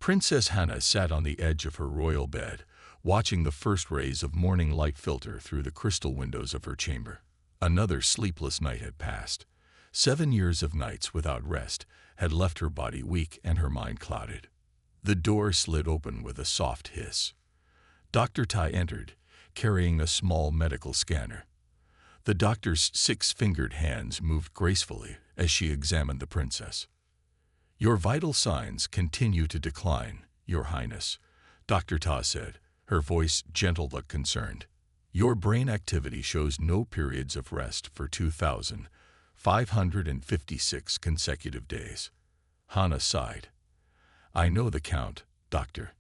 Princess Hannah sat on the edge of her royal bed, watching the first rays of morning light filter through the crystal windows of her chamber. Another sleepless night had passed. 7 years of nights without rest had left her body weak and her mind clouded. The door slid open with a soft hiss. Dr. Tai entered, carrying a small medical scanner. The doctor's 6-fingered hands moved gracefully as she examined the princess. "Your vital signs continue to decline, Your Highness," Dr. Ta said, her voice gentle but concerned. "Your brain activity shows no periods of rest for 2,556 consecutive days." Hannah sighed. "I know the count, Doctor."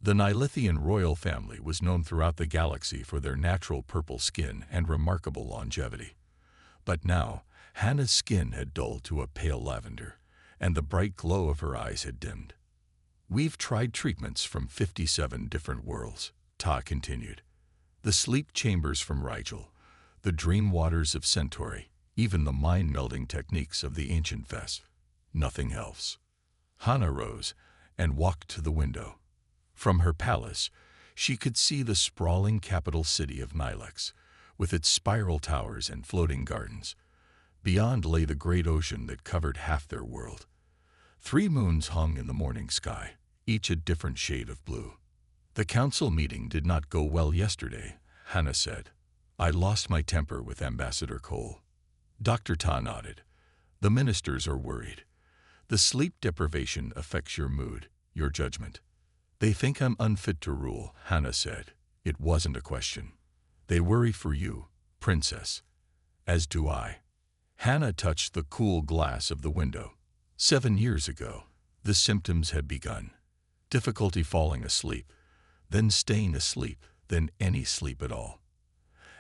The Nilithian royal family was known throughout the galaxy for their natural purple skin and remarkable longevity. But now, Hannah's skin had dulled to a pale lavender, and the bright glow of her eyes had dimmed. "We've tried treatments from 57 different worlds," Ta continued. "The sleep chambers from Rigel, the dream waters of Centauri, even the mind-melding techniques of the ancient Vesp. Nothing helps." Hannah rose and walked to the window. From her palace, she could see the sprawling capital city of Nilex, with its spiral towers and floating gardens. Beyond lay the great ocean that covered half their world. 3 moons hung in the morning sky, each a different shade of blue. "The council meeting did not go well yesterday," Hannah said. "I lost my temper with Ambassador Cole." Dr. Ta nodded. "The ministers are worried. The sleep deprivation affects your mood, your judgment." "They think I'm unfit to rule," Hannah said. "It wasn't a question. They worry for you, Princess." "As do I." Hannah touched the cool glass of the window. 7 years ago, the symptoms had begun. Difficulty falling asleep, then staying asleep, then any sleep at all.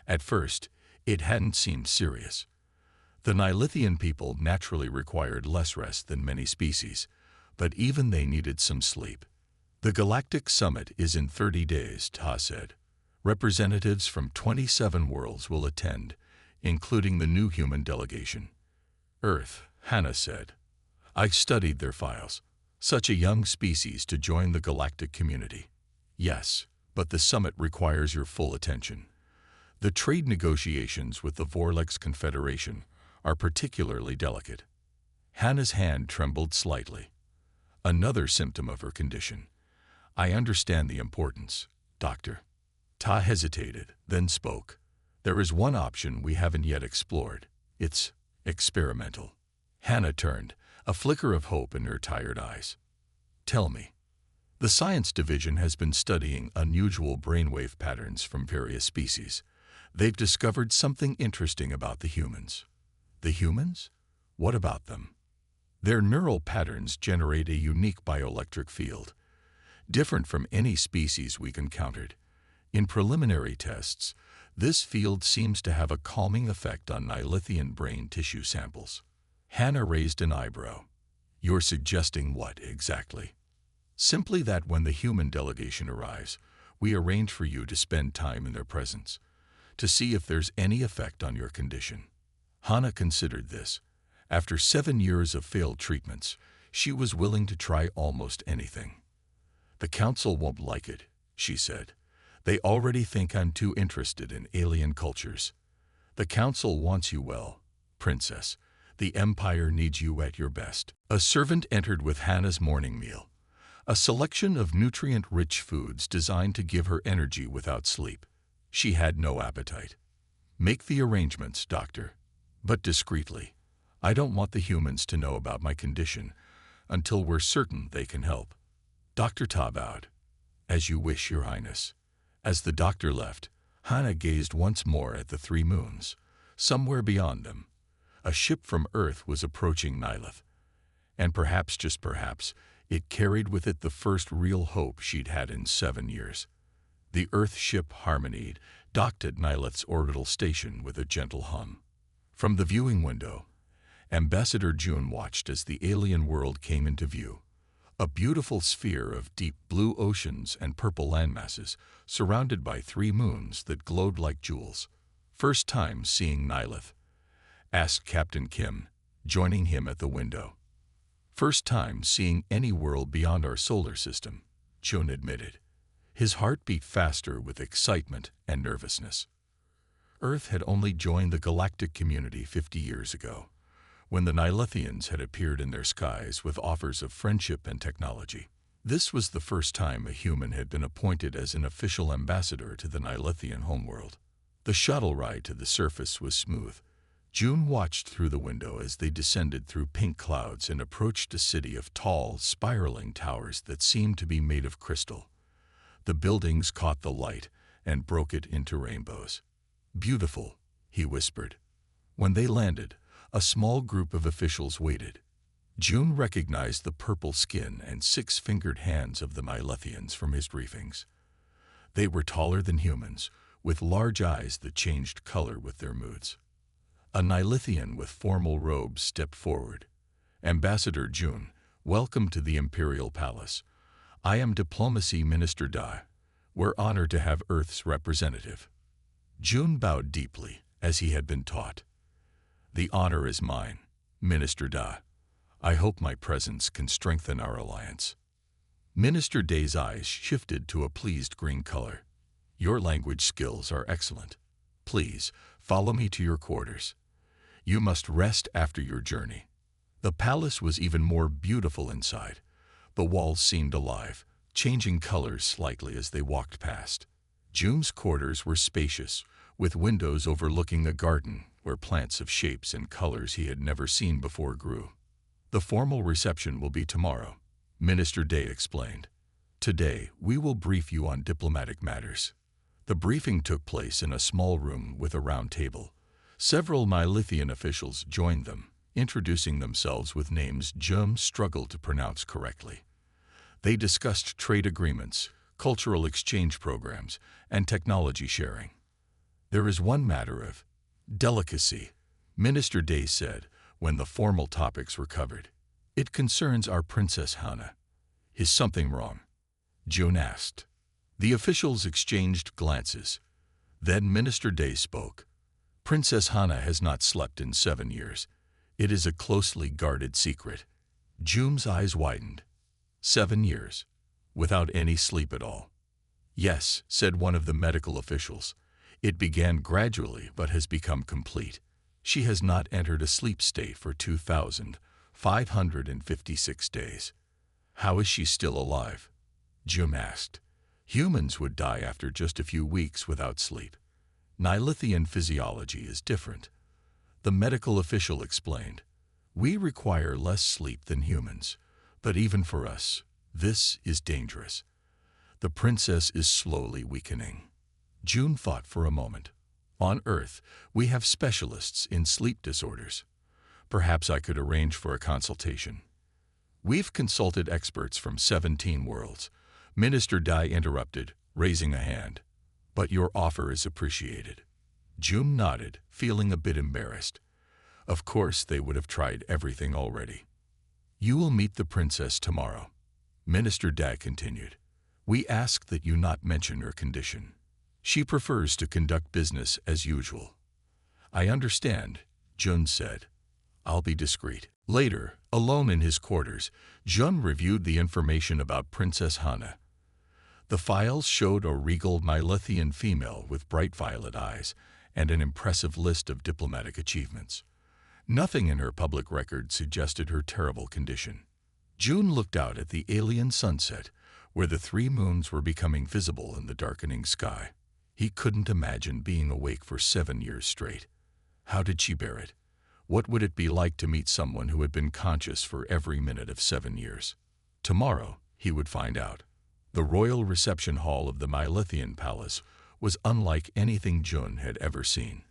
At first, it hadn't seemed serious. The Nilithian people naturally required less rest than many species, but even they needed some sleep. "The Galactic Summit is in 30 days, Ta said. Representatives from 27 worlds will attend, including the new human delegation." "Earth," Hannah said. "I studied their files. Such a young species to join the galactic community." "Yes, but the summit requires your full attention. The trade negotiations with the Vorlex Confederation are particularly delicate." Hannah's hand trembled slightly. Another symptom of her condition. "I understand the importance, Doctor." Ta hesitated, then spoke. "There is one option we haven't yet explored. It's experimental." Hannah turned, a flicker of hope in her tired eyes. "Tell me." "The science division has been studying unusual brainwave patterns from various species. They've discovered something interesting about the humans." "The humans? What about them?" "Their neural patterns generate a unique bioelectric field, different from any species we've encountered. In preliminary tests, this field seems to have a calming effect on Nilithian brain tissue samples." Hannah raised an eyebrow. "You're suggesting what, exactly?" "Simply that when the human delegation arrives, we arrange for you to spend time in their presence, to see if there's any effect on your condition." Hannah considered this. After 7 years of failed treatments, she was willing to try almost anything. "The council won't like it," she said. "They already think I'm too interested in alien cultures." "The council wants you well, Princess. The Empire needs you at your best." A servant entered with Hannah's morning meal, a selection of nutrient-rich foods designed to give her energy without sleep. She had no appetite. "Make the arrangements, Doctor, but discreetly. I don't want the humans to know about my condition until we're certain they can help." Dr. Ta bowed. "As you wish, Your Highness." As the doctor left, Hannah gazed once more at the 3 moons. Somewhere beyond them, a ship from Earth was approaching Nilith. And perhaps, just perhaps, it carried with it the first real hope she'd had in 7 years. The Earth ship Harmony docked at Nilith's orbital station with a gentle hum. From the viewing window, Ambassador June watched as the alien world came into view. A beautiful sphere of deep blue oceans and purple landmasses, surrounded by 3 moons that glowed like jewels. "First time seeing Nilith?" asked Captain Kim, joining him at the window. First time seeing any world beyond our solar system, Jun admitted. His heart beat faster with excitement and nervousness. Earth had only joined the galactic community 50 years ago, when the Nilithians had appeared in their skies with offers of friendship and technology. This was the first time a human had been appointed as an official ambassador to the Nilithian homeworld. The shuttle ride to the surface was smooth. June watched through the window as they descended through pink clouds and approached a city of tall, spiraling towers that seemed to be made of crystal. The buildings caught the light and broke it into rainbows. "Beautiful," he whispered. When they landed, a small group of officials waited. June recognized the purple skin and six-fingered hands of the Nilithians from his briefings. They were taller than humans, with large eyes that changed color with their moods. A Nilithian with formal robes stepped forward. "Ambassador June, welcome to the Imperial Palace. I am Diplomacy Minister Da. We're honored to have Earth's representative." June bowed deeply, as he had been taught. "The honor is mine, Minister Da. I hope my presence can strengthen our alliance." Minister Da's eyes shifted to a pleased green color. "Your language skills are excellent. Please, follow me to your quarters. You must rest after your journey." The palace was even more beautiful inside. The walls seemed alive, changing colors slightly as they walked past. June's quarters were spacious, with windows overlooking a garden where plants of shapes and colors he had never seen before grew. "The formal reception will be tomorrow," Minister Day explained. "Today, we will brief you on diplomatic matters." The briefing took place in a small room with a round table. Several Nilithian officials joined them, introducing themselves with names June struggled to pronounce correctly. They discussed trade agreements, cultural exchange programs, and technology sharing. "There is one matter of delicacy," Minister Day said when the formal topics were covered. "It concerns our Princess Hannah." "Is something wrong?" June asked. The officials exchanged glances. Then Minister Day spoke. "Princess Hannah has not slept in 7 years. It is a closely guarded secret." June's eyes widened. 7 years, without any sleep at all. "Yes," said one of the medical officials. "It began gradually but has become complete. She has not entered a sleep state for 2,556 days. "How is she still alive?" June asked. "Humans would die after just a few weeks without sleep. Nilithian physiology is different." The medical official explained. "We require less sleep than humans, but even for us, this is dangerous. The princess is slowly weakening." June thought for a moment. "On Earth, we have specialists in sleep disorders. Perhaps I could arrange for a consultation." "We've consulted experts from 17 worlds," Minister Dai interrupted, raising a hand. "But your offer is appreciated." June nodded, feeling a bit embarrassed. Of course they would have tried everything already. "You will meet the princess tomorrow," Minister Dai continued. "We ask that you not mention her condition. She prefers to conduct business as usual." "I understand," Jun said. "I'll be discreet." Later, alone in his quarters, Jun reviewed the information about Princess Hannah. The files showed a regal Nilithian female with bright violet eyes and an impressive list of diplomatic achievements. Nothing in her public record suggested her terrible condition. June looked out at the alien sunset, where the 3 moons were becoming visible in the darkening sky. He couldn't imagine being awake for 7 years straight. How did she bear it? What would it be like to meet someone who had been conscious for every minute of 7 years? Tomorrow, he would find out. The royal reception hall of the Nilithian palace was unlike anything Jun had ever seen.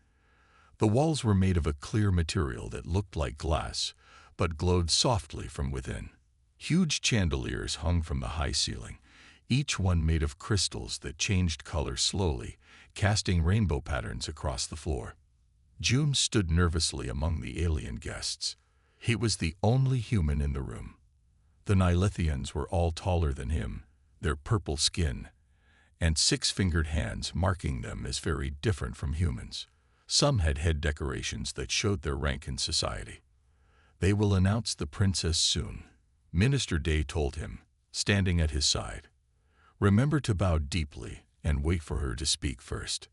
The walls were made of a clear material that looked like glass, but glowed softly from within. Huge chandeliers hung from the high ceiling, each one made of crystals that changed color slowly, casting rainbow patterns across the floor. June stood nervously among the alien guests. He was the only human in the room. The Nilithians were all taller than him, their purple skin, and 6-fingered hands marking them as very different from humans. Some had head decorations that showed their rank in society. "They will announce the princess soon," Minister Day told him, standing at his side. Remember to bow deeply and wait for her to speak first.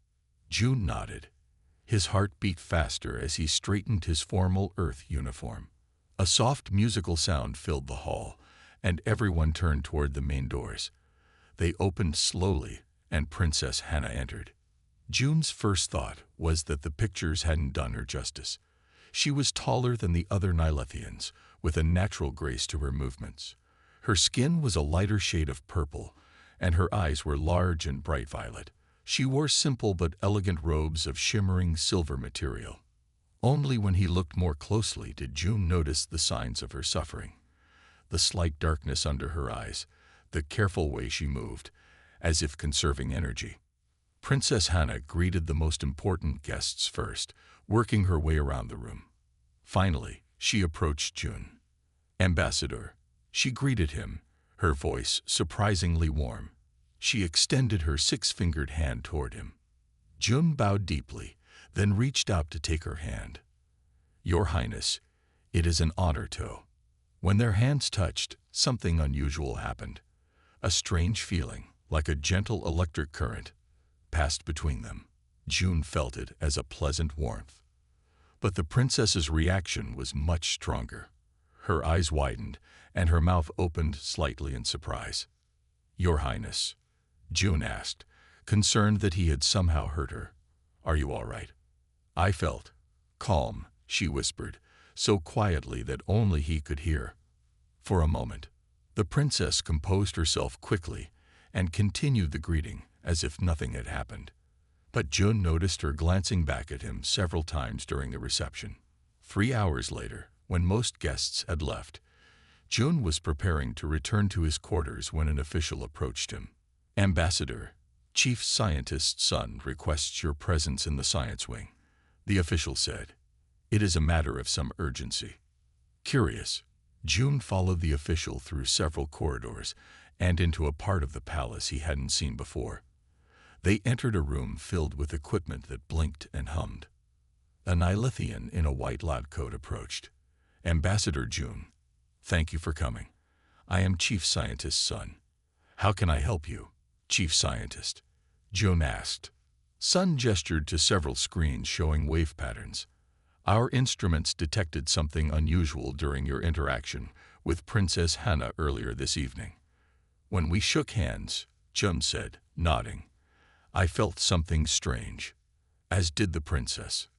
June nodded. His heart beat faster as he straightened his formal Earth uniform. A soft musical sound filled the hall, and everyone turned toward the main doors. They opened slowly, and Princess Hannah entered. June's first thought was that the pictures hadn't done her justice. She was taller than the other Nilithians, with a natural grace to her movements. Her skin was a lighter shade of purple, and her eyes were large and bright violet. She wore simple but elegant robes of shimmering silver material. Only when he looked more closely did June notice the signs of her suffering. The slight darkness under her eyes, the careful way she moved, as if conserving energy. Princess Hannah greeted the most important guests first, working her way around the room. Finally, she approached June. "Ambassador," she greeted him, her voice surprisingly warm. She extended her six-fingered hand toward him. June bowed deeply, then reached out to take her hand. "Your Highness, it is an honor to." When their hands touched, something unusual happened. A strange feeling, like a gentle electric current, passed between them. June felt it as a pleasant warmth. But the princess's reaction was much stronger. Her eyes widened, and her mouth opened slightly in surprise. "Your Highness," June asked, concerned that he had somehow hurt her. "Are you all right?" "I felt calm," she whispered, so quietly that only he could hear. For a moment, the princess composed herself quickly and continued the greeting as if nothing had happened. But June noticed her glancing back at him several times during the reception. 3 hours later, when most guests had left, June was preparing to return to his quarters when an official approached him. "Ambassador, Chief Scientist's son requests your presence in the science wing," the official said. "It is a matter of some urgency." Curious, June followed the official through several corridors and into a part of the palace he hadn't seen before. They entered a room filled with equipment that blinked and hummed. A Nilithian in a white lab coat approached. "Ambassador June, thank you for coming. I am Chief Scientist's son. How can I help you, Chief Scientist?" June asked. Sun gestured to several screens showing wave patterns. "Our instruments detected something unusual during your interaction with Princess Hannah earlier this evening." "When we shook hands," June said, nodding, "I felt something strange." "As did the princess,"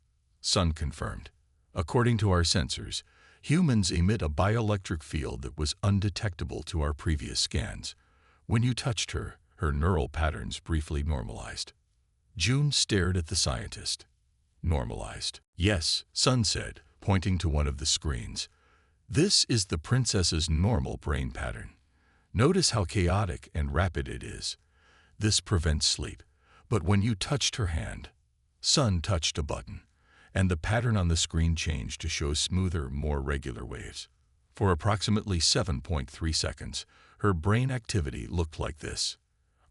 Sun confirmed. "According to our sensors, humans emit a bioelectric field that was undetectable to our previous scans. When you touched her, her neural patterns briefly normalized." June stared at the scientist. "Normalized?" "Yes," Sun said, pointing to one of the screens. "This is the princess's normal brain pattern. Notice how chaotic and rapid it is. This prevents sleep. But when you touched her hand," Sun touched a button, and the pattern on the screen changed to show smoother, more regular waves. For approximately 7.3 seconds, her brain activity looked like this.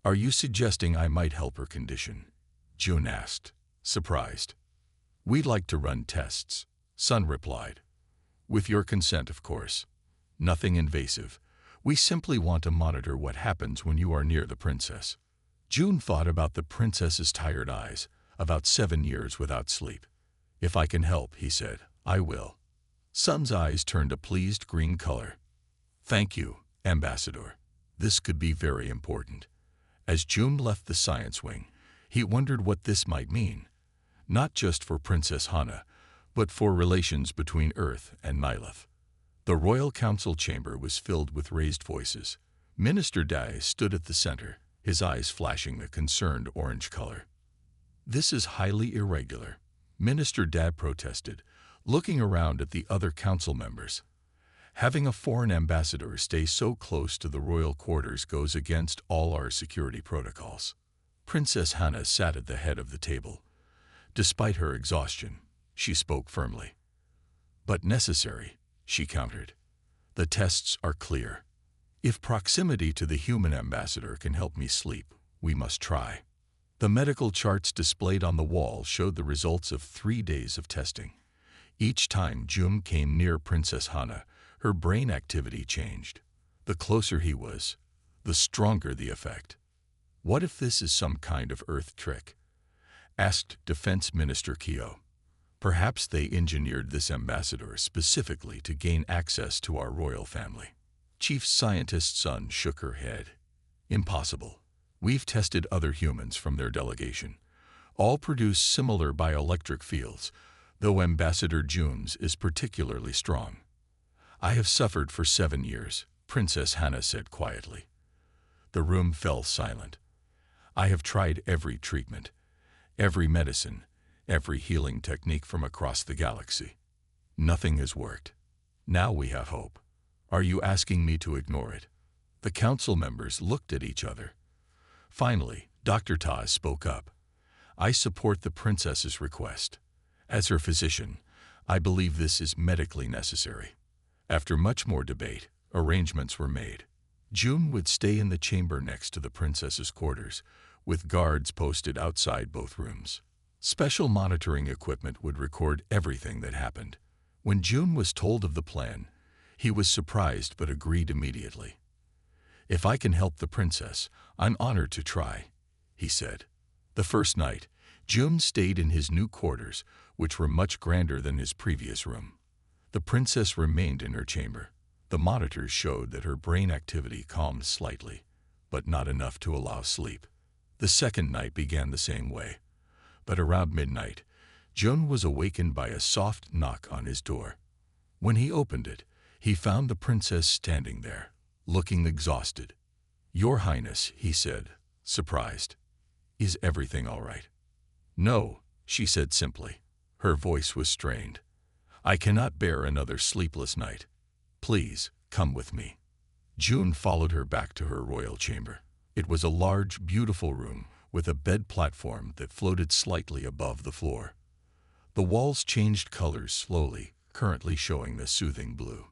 "Are you suggesting I might help her condition?" June asked, surprised. "We'd like to run tests," Sun replied. "With your consent, of course. Nothing invasive. We simply want to monitor what happens when you are near the princess." June thought about the princess's tired eyes, about 7 years without sleep. "If I can help," he said, "I will." Sun's eyes turned a pleased green color. "Thank you, Ambassador. This could be very important." As June left the science wing, he wondered what this might mean, not just for Princess Hannah, but for relations between Earth and Nilith. The Royal Council chamber was filled with raised voices. Minister Dai stood at the center, his eyes flashing a concerned orange color. "This is highly irregular," Minister Dai protested, looking around at the other council members. "Having a foreign ambassador stay so close to the royal quarters goes against all our security protocols." Princess Hannah sat at the head of the table. Despite her exhaustion, she spoke firmly. "But necessary," she countered. "The tests are clear. If proximity to the human ambassador can help me sleep, we must try." The medical charts displayed on the wall showed the results of 3 days of testing. Each time June came near Princess Hannah, Her brain activity changed. The closer he was, the stronger the effect. "What if this is some kind of Earth trick?" asked Defense Minister Keogh. "Perhaps they engineered this ambassador specifically to gain access to our royal family." Chief Scientist Sun shook her head. "Impossible. We've tested other humans from their delegation. All produce similar bioelectric fields, though Ambassador June's is particularly strong." "I have suffered for 7 years," Princess Hannah said quietly. The room fell silent. "I have tried every treatment, every medicine, every healing technique from across the galaxy. Nothing has worked. Now we have hope. Are you asking me to ignore it?" The council members looked at each other. Finally, Dr. Taz spoke up. "I support the princess's request. As her physician, I believe this is medically necessary." After much more debate, arrangements were made. June would stay in the chamber next to the princess's quarters, with guards posted outside both rooms. Special monitoring equipment would record everything that happened. When June was told of the plan, he was surprised but agreed immediately. "If I can help the princess, I'm honored to try," he said. The first night, June stayed in his new quarters, which were much grander than his previous room. The princess remained in her chamber. The monitors showed that her brain activity calmed slightly, but not enough to allow sleep. The second night began the same way, but around midnight, June was awakened by a soft knock on his door. When he opened it, he found the princess standing there, looking exhausted. "Your Highness," he said, surprised. "Is everything all right?" "No," she said simply. Her voice was strained. "I cannot bear another sleepless night. Please, come with me." June followed her back to her royal chamber. It was a large, beautiful room with a bed platform that floated slightly above the floor. The walls changed colors slowly, currently showing the soothing blue.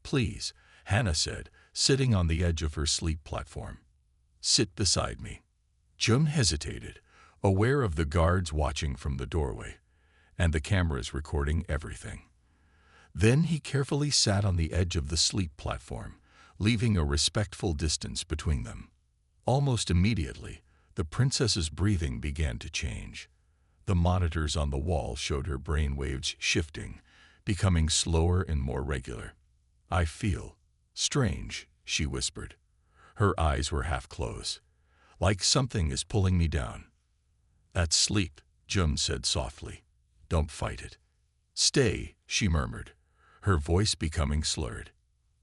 "Please," Hannah said, sitting on the edge of her sleep platform. "Sit beside me." June hesitated, aware of the guards watching from the doorway, and the cameras recording everything. Then he carefully sat on the edge of the sleep platform, leaving a respectful distance between them. Almost immediately, the princess's breathing began to change. The monitors on the wall showed her brain waves shifting, becoming slower and more regular. "I feel strange," she whispered. Her eyes were half closed. "Like something is pulling me down." "That's sleep," June said softly. "Don't fight it." "Stay," she murmured, her voice becoming slurred.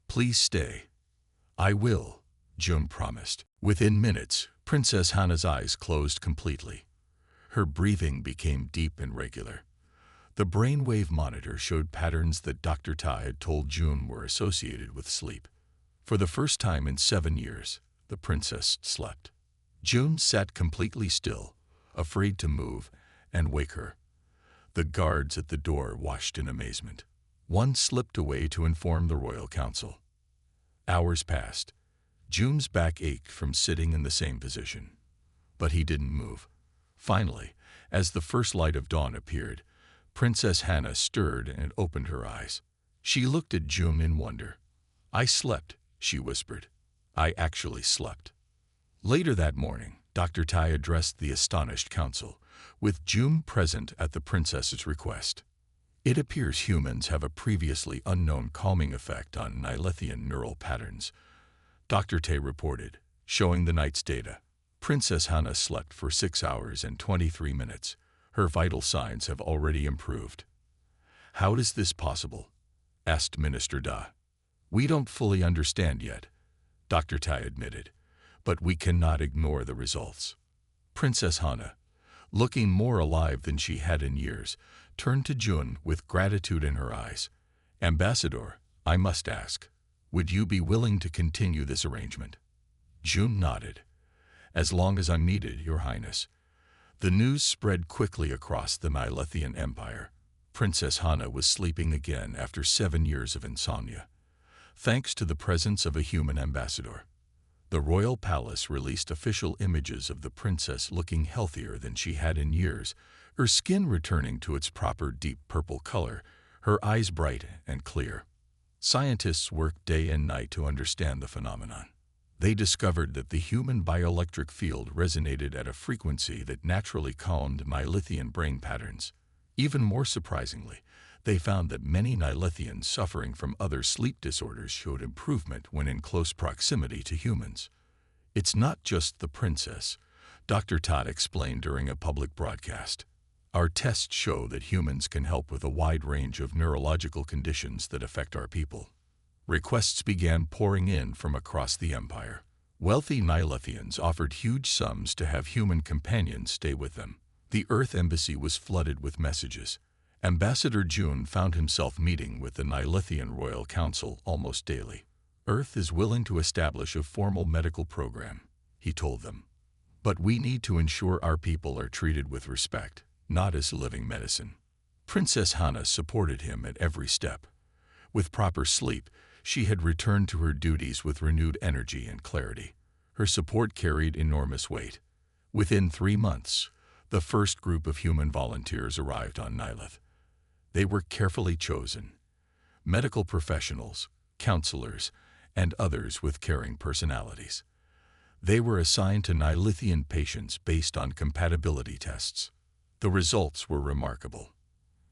"Please stay." "I will," June promised. Within minutes, Princess Hannah's eyes closed completely. Her breathing became deep and regular. The brainwave monitor showed patterns that Dr. Ta had told June were associated with sleep. For the first time in 7 years, the princess slept. June sat completely still, afraid to move and wake her. The guards at the door watched in amazement. One slipped away to inform the royal council. Hours passed. June's back ached from sitting in the same position. But he didn't move. Finally, as the first light of dawn appeared, Princess Hannah stirred and opened her eyes. She looked at June in wonder. "I slept," she whispered. "I actually slept." Later that morning, Dr. Tai addressed the astonished council, with June present at the princess's request. "It appears humans have a previously unknown calming effect on Nilithian neural patterns," Dr. Tai reported, showing the night's data. Princess Hannah slept for 6 hours and 23 minutes. Her vital signs have already improved. "How is this possible?" asked Minister Da. "We don't fully understand yet," Dr. Tai admitted, "but we cannot ignore the results." Princess Hannah, looking more alive than she had in years, turned to June with gratitude in her eyes. "Ambassador, I must ask, would you be willing to continue this arrangement?" June nodded. "As long as I'm needed, Your Highness." The news spread quickly across the Nilithian Empire. Princess Hannah was sleeping again after 7 years of insomnia, thanks to the presence of a human ambassador. The royal palace released official images of the princess looking healthier than she had in years, her skin returning to its proper deep purple color, her eyes bright and clear. Scientists worked day and night to understand the phenomenon. They discovered that the human bioelectric field resonated at a frequency that naturally calmed Nilithian brain patterns. Even more surprisingly, they found that many Nilithians suffering from other sleep disorders showed improvement when in close proximity to humans. "It's not just the princess," Dr. Todd explained during a public broadcast. "Our tests show that humans can help with a wide range of neurological conditions that affect our people." Requests began pouring in from across the empire. Wealthy Nilithians offered huge sums to have human companions stay with them. The Earth Embassy was flooded with messages. Ambassador June found himself meeting with the Nilithian Royal Council almost daily. "Earth is willing to establish a formal medical program," he told them. "But we need to ensure our people are treated with respect, not as living medicine." Princess Hannah supported him at every step. With proper sleep, she had returned to her duties with renewed energy and clarity. Her support carried enormous weight. Within 3 months, the first group of human volunteers arrived on Nilith. They were carefully chosen: medical professionals, counselors, and others with caring personalities. They were assigned to Nilithian patients based on compatibility tests. The results were remarkable.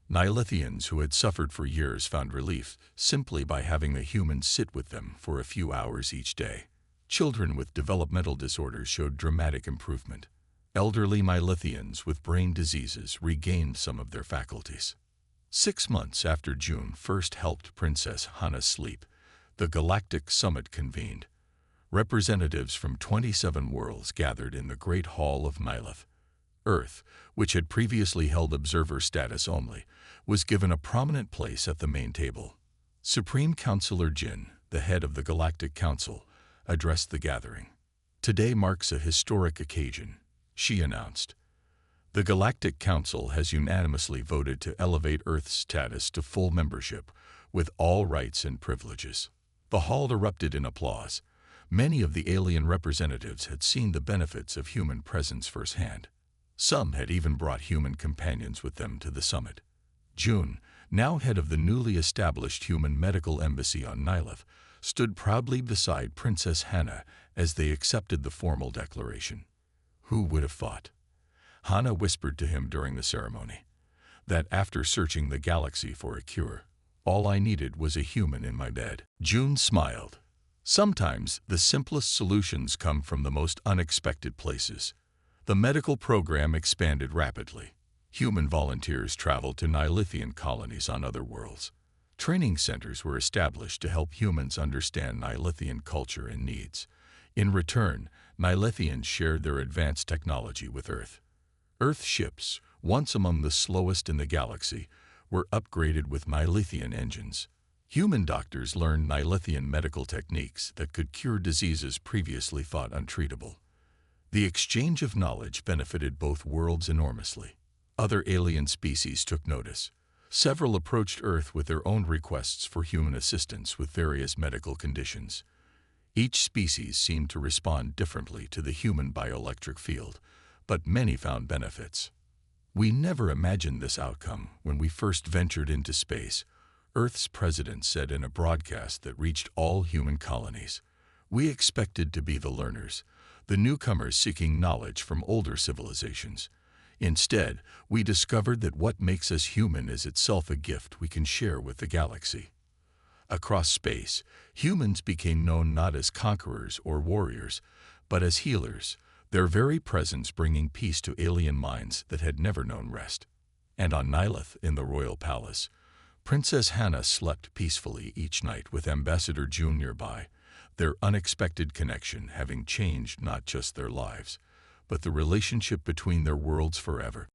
Nilithians who had suffered for years found relief simply by having a human sit with them for a few hours each day. Children with developmental disorders showed dramatic improvement. Elderly Nilithians with brain diseases regained some of their faculties. 6 months after June first helped Princess Hannah sleep, the Galactic Summit convened. Representatives from 27 worlds gathered in the Great Hall of Nilith. Earth, which had previously held observer status only, was given a prominent place at the main table. Supreme Counselor Jin, the head of the Galactic Council, addressed the gathering. "Today marks a historic occasion," she announced. "The Galactic Council has unanimously voted to elevate Earth's status to full membership, with all rights and privileges." The hall erupted in applause. Many of the alien representatives had seen the benefits of human presence firsthand. Some had even brought human companions with them to the summit. June, now head of the newly established Human Medical Embassy on Nilith, stood proudly beside Princess Hannah as they accepted the formal declaration. "Who would have thought," Hannah whispered to him during the ceremony, "that after searching the galaxy for a cure, all I needed was a human in my bed?" June smiled. "Sometimes the simplest solutions come from the most unexpected places." The medical program expanded rapidly. Human volunteers traveled to Nilithian colonies on other worlds. Training centers were established to help humans understand Nilithian culture and needs. In return, Nilithians shared their advanced technology with Earth. Earth ships, once among the slowest in the galaxy, were upgraded with Nilithian engines. Human doctors learned Nilithian medical techniques that could cure diseases previously thought untreatable. The exchange of knowledge benefited both worlds enormously. Other alien species took notice. Several approached Earth with their own requests for human assistance with various medical conditions. Each species seemed to respond differently to the human bioelectric field, but many found benefits. "We never imagined this outcome when we first ventured into space," Earth's president said in a broadcast that reached all human colonies. "We expected to be the learners, the newcomers seeking knowledge from older civilizations. Instead, we discovered that what makes us human is itself a gift we can share with the galaxy." Across space, humans became known not as conquerors or warriors, but as healers, their very presence bringing peace to alien minds that had never known rest. And on Nilith, in the royal palace, Princess Hannah slept peacefully each night with Ambassador June nearby, their unexpected connection having changed not just their lives, but the relationship between their worlds forever.